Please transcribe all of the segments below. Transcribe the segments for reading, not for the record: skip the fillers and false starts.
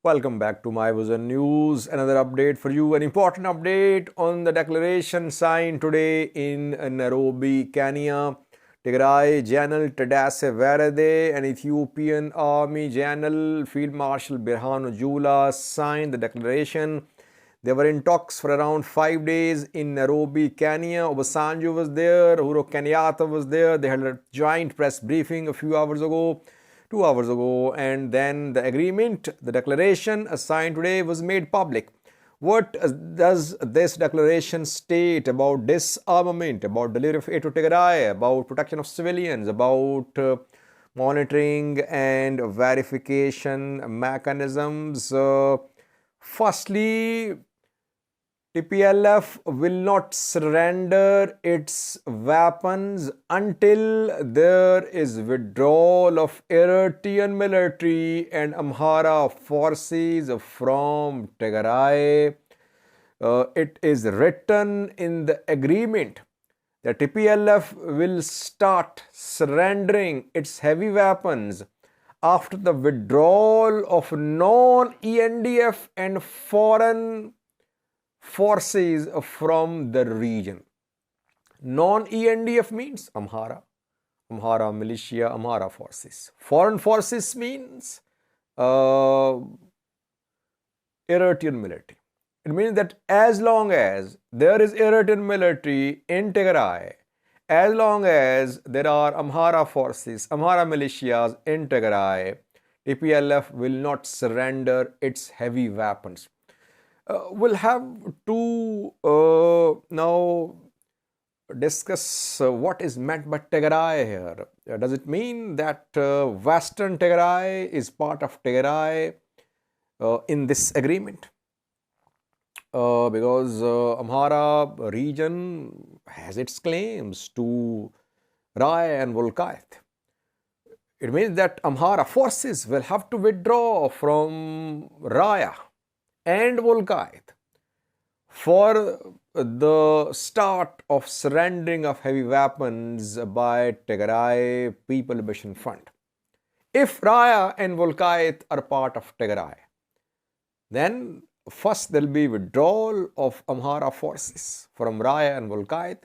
Welcome back to My Vision News. Another update for you, an important update on the declaration signed today in Nairobi, Kenya. Tigray General Tadesse Werede and Ethiopian Army General Field Marshal Berhanu Jula signed the declaration. They were in talks for around 5 days in Nairobi, Kenya. Obasanjo was there, Uhuru Kenyatta was there. They had a joint press briefing a few hours ago. 2 hours ago, and then the agreement, the declaration signed today was made public. What does this declaration state about disarmament, about delivery of aid to Tigray, about protection of civilians, about monitoring and verification mechanisms? Firstly, Tplf will not surrender its weapons until there is withdrawal of Eritrean military and Amhara forces from Tigray. It is written in the agreement that Tplf will start surrendering its heavy weapons after the withdrawal of non-ENDF and foreign forces from the region. Non-ENDF means Amhara militia, Amhara forces. Foreign forces means Eritrean military. It means that as long as there is Eritrean military in Tigray, as long as there are Amhara forces, Amhara militias in Tigray, Tplf will not surrender its heavy weapons. We'll have to now discuss what is meant by Tigray here. Does it mean that Western Tigray is part of Tigray in this agreement? Because Amhara region has its claims to Raya and Volkayt. It means that Amhara forces will have to withdraw from Raya and Volkayt for the start of surrendering of heavy weapons by Tigray People Liberation Front. If Raya and Volkayt are part of Tigray, then first there will be withdrawal of Amhara forces from Raya and Volkayt.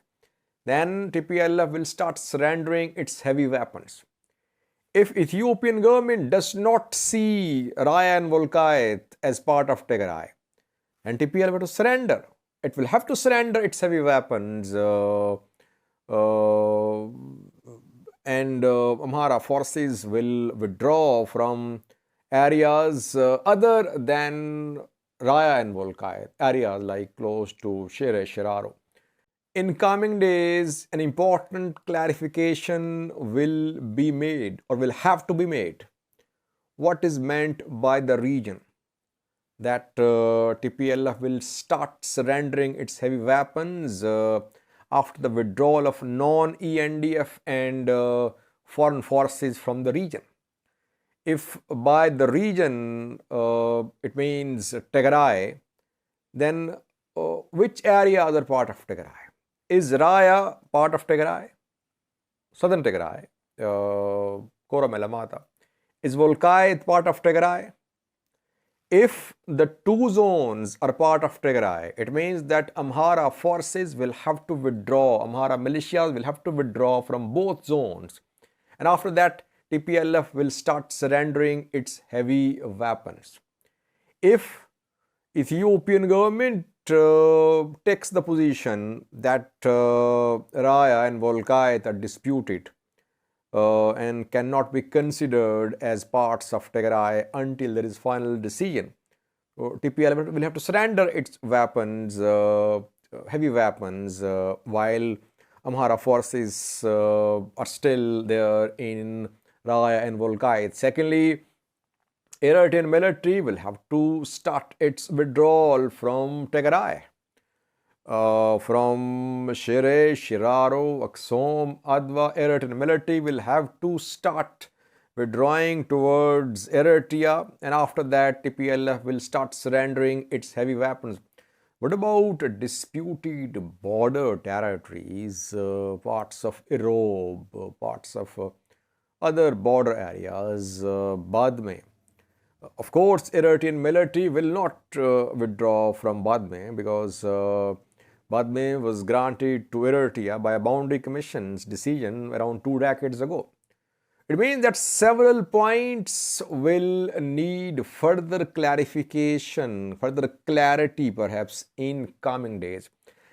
Then Tplf will start surrendering its heavy weapons. If Ethiopian government does not see Raya and Volkayt as part of Tigray, and Tplf will to surrender, it will have to surrender its heavy weapons, and Amhara forces will withdraw from areas other than Raya and Volkayt, areas like close to Shere, Shiraro. In coming days, an important clarification will be made or will have to be made. What is meant by the region? That Tplf will start surrendering its heavy weapons after the withdrawal of non-ENDF and foreign forces from the region. If by the region it means Tigray, then which areas are part of Tigray? Is Raya part of Tigray? Southern Tigray, Koram-Elamata. Is Volkayt part of Tigray? If the two zones are part of Tigray, it means that Amhara forces will have to withdraw, Amhara militias will have to withdraw from both zones. And after that, Tplf will start surrendering its heavy weapons. If Ethiopian government takes the position that Raya and Volkayt are disputed and cannot be considered as parts of Tigray until there is final decision, Tplf will have to surrender its weapons, heavy weapons, while Amhara forces are still there in Raya and Volkayt. Secondly, Eritrean military will have to start its withdrawal from Tigray, from Shere, Shiraro, Aksom, Adwa. Eritrean military will have to start withdrawing towards Eritrea, and after that Tplf will start surrendering its heavy weapons. What about disputed border territories, parts of Irob, parts of other border areas, Badme? Of course, Eritrean military will not withdraw from Badme, because Badme was granted to Eritrea by a boundary commission's decision around 2 decades ago. It means that several points will need further clarification, further clarity perhaps in coming days.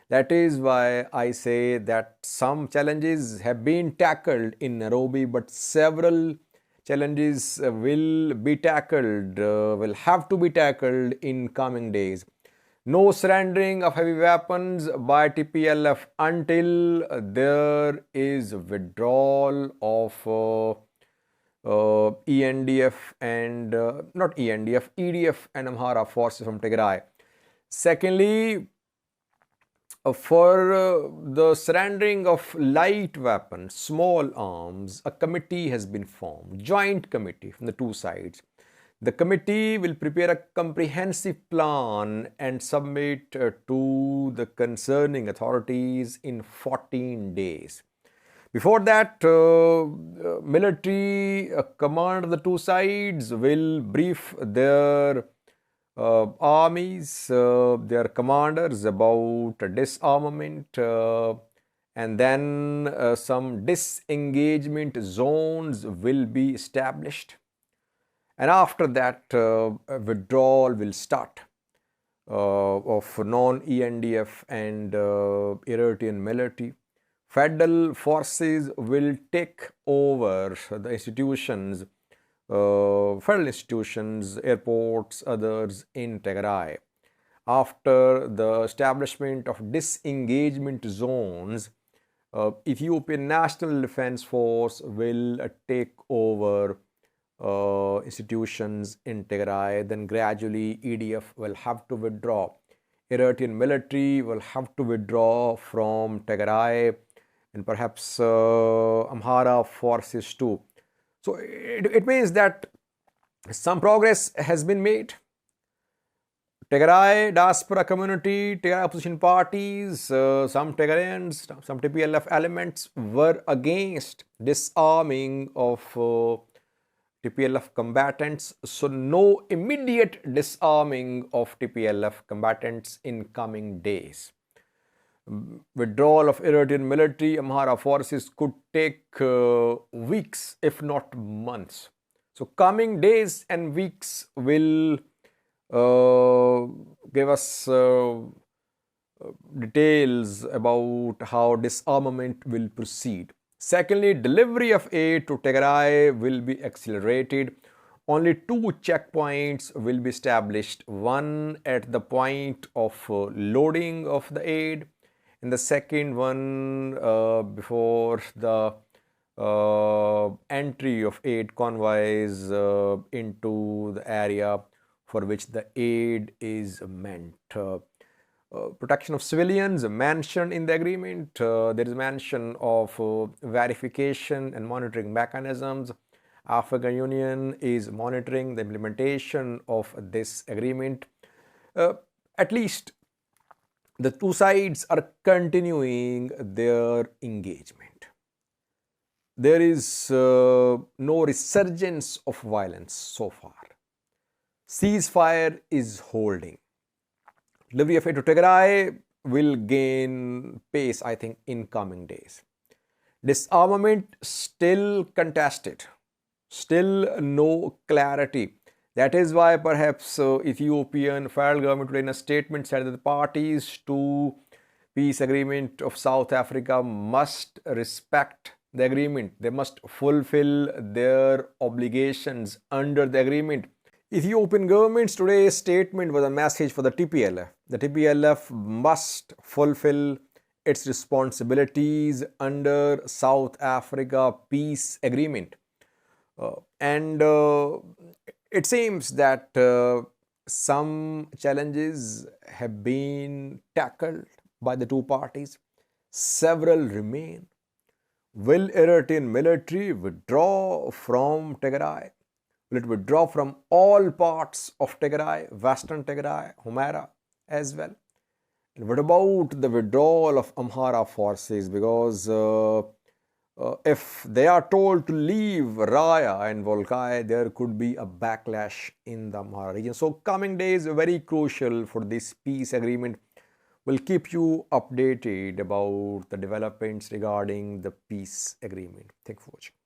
That is why I say that some challenges have been tackled in Nairobi, but several challenges will be tackled, will have to be tackled in coming days. No surrendering of heavy weapons by TPLF until there is withdrawal of ENDF and not ENDF, EDF and Amhara forces from Tigray. Secondly, for the surrendering of light weapons, small arms, a committee has been formed, joint committee from the two sides. The committee will prepare a comprehensive plan and submit to the concerning authorities in 14 days. Before that, military command of the two sides will brief their armies, their commanders about disarmament, and then some disengagement zones will be established. And after that, withdrawal will start of non-ENDF and Eritrean military. Federal forces will take over the institutions, federal institutions, airports, others in Tigray. After the establishment of disengagement zones, Ethiopian National Defense Force will take over institutions in Tigray. Then gradually EDF will have to withdraw. Eritrean military will have to withdraw from Tigray, and perhaps Amhara forces too. So it means that some progress has been made. Tigray diaspora community, Tigray opposition parties, some Tigrayans, some TPLF elements were against disarming of TPLF combatants. So no immediate disarming of TPLF combatants in coming days. Withdrawal of Eritrean military, Amhara forces could take weeks, if not months. So coming days and weeks will give us details about how disarmament will proceed. Secondly, delivery of aid to Tigray will be accelerated. Only 2 checkpoints will be established, one at the point of loading of the aid, and the second one before the entry of aid convoys into the area for which the aid is meant. Protection of civilians mentioned in the agreement. There is mention of verification and monitoring mechanisms. African Union is monitoring the implementation of this agreement. At least the two sides are continuing their engagement. There is no resurgence of violence so far. Ceasefire is holding. Delivery of aid to Tigray will gain pace, I think, in coming days. Disarmament still contested, still no clarity. That is why perhaps Ethiopian federal government today in a statement said that the parties to peace agreement of South Africa must respect the agreement. They must fulfill their obligations under the agreement. Ethiopian government's today's statement was a message for the TPLF. The TPLF must fulfill its responsibilities under South Africa peace agreement. And it seems that some challenges have been tackled by the two parties. Several remain. Will Eritrean military withdraw from Tigray? Will it withdraw from all parts of Tigray, Western Tigray, Humera as well? And what about the withdrawal of Amhara forces? Because if they are told to leave Raya and Volkai, there could be a backlash in the Amhara region. So coming days are very crucial for this peace agreement. We'll keep you updated about the developments regarding the peace agreement. Thank you for watching.